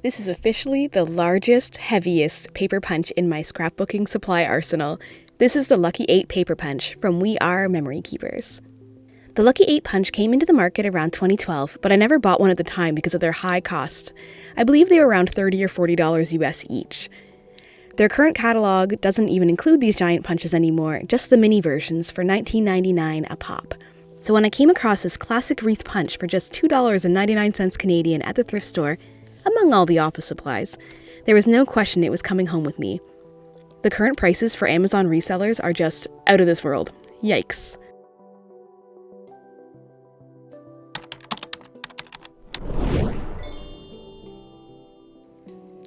This is officially the largest, heaviest paper punch in my scrapbooking supply arsenal. This is the Lucky 8 paper punch from We Are Memory Keepers. The Lucky 8 punch came into the market around 2012, but I never bought one at the time because of their high cost. I believe they were around $30 or $40 US each. Their current catalog doesn't even include these giant punches anymore, just the mini versions for $19.99 a pop. So when I came across this classic wreath punch for just $2.99 Canadian at the thrift store, among all the office supplies, there was no question it was coming home with me. The current prices for Amazon resellers are just out of this world. Yikes.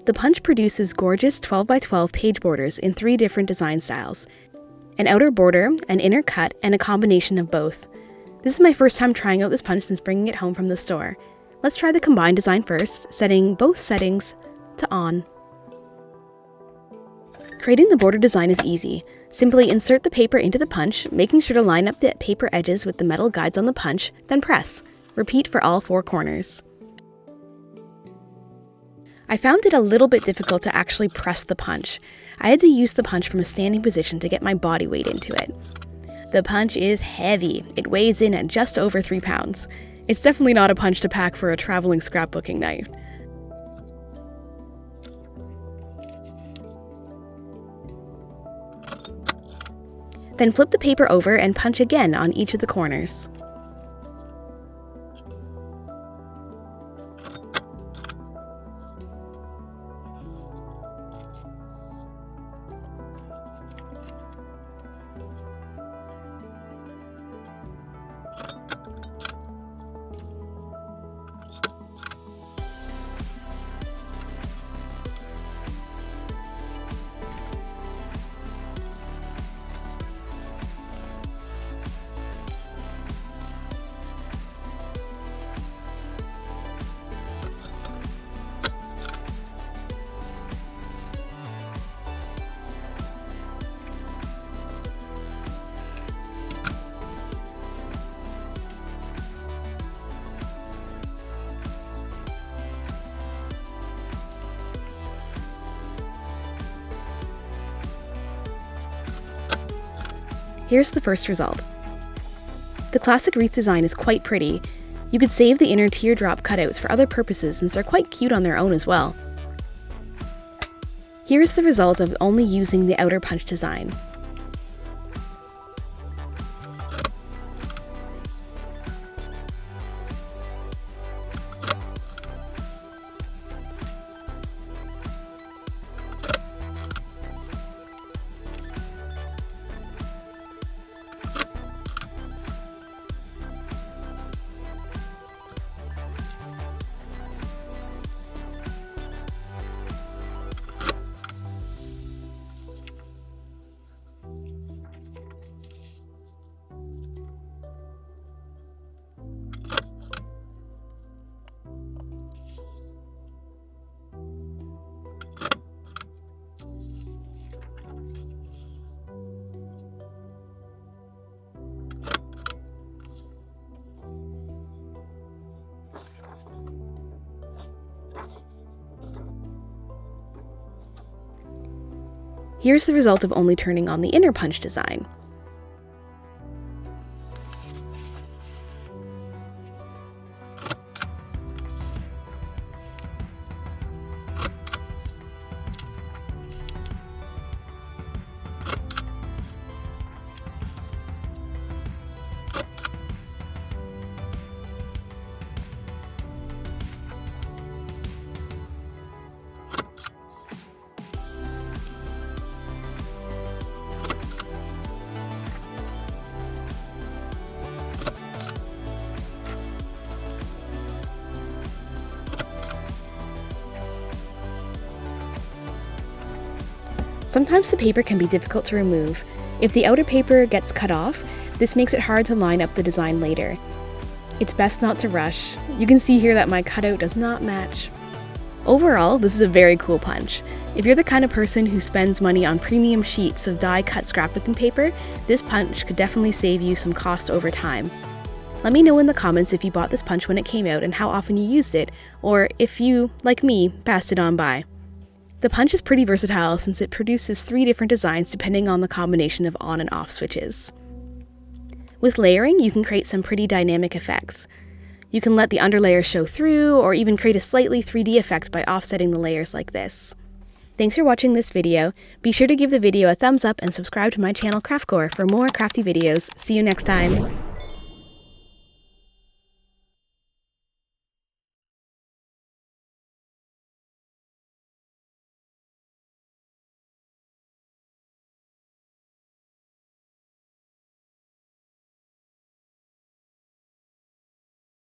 The punch produces gorgeous 12x12 page borders in 3 different design styles: an outer border, an inner cut, and a combination of both. This is my first time trying out this punch since bringing it home from the store. Let's try the combined design first, setting both settings to on. Creating the border design is easy. Simply insert the paper into the punch, making sure to line up the paper edges with the metal guides on the punch, then press. Repeat for all 4 corners. I found it a little bit difficult to actually press the punch. I had to use the punch from a standing position to get my body weight into it. The punch is heavy. It weighs in at just over 3 pounds. It's definitely not a punch to pack for a traveling scrapbooking night. Then flip the paper over and punch again on each of the corners. Here's the first result. The classic wreath design is quite pretty. You could save the inner teardrop cutouts for other purposes since they're quite cute on their own as well. Here's the result of only using the outer punch design. Here's the result of only turning on the inner punch design. Sometimes the paper can be difficult to remove. If the outer paper gets cut off, this makes it hard to line up the design later. It's best not to rush. You can see here that my cutout does not match. Overall, this is a very cool punch. If you're the kind of person who spends money on premium sheets of die-cut scrapbooking paper, this punch could definitely save you some cost over time. Let me know in the comments if you bought this punch when it came out and how often you used it, or if you, like me, passed it on by. The punch is pretty versatile since it produces 3 different designs depending on the combination of on and off switches. With layering, you can create some pretty dynamic effects. You can let the underlayer show through, or even create a slightly 3D effect by offsetting the layers like this. Thanks for watching this video. Be sure to give the video a thumbs up and subscribe to my channel Craftcore for more crafty videos. See you next time!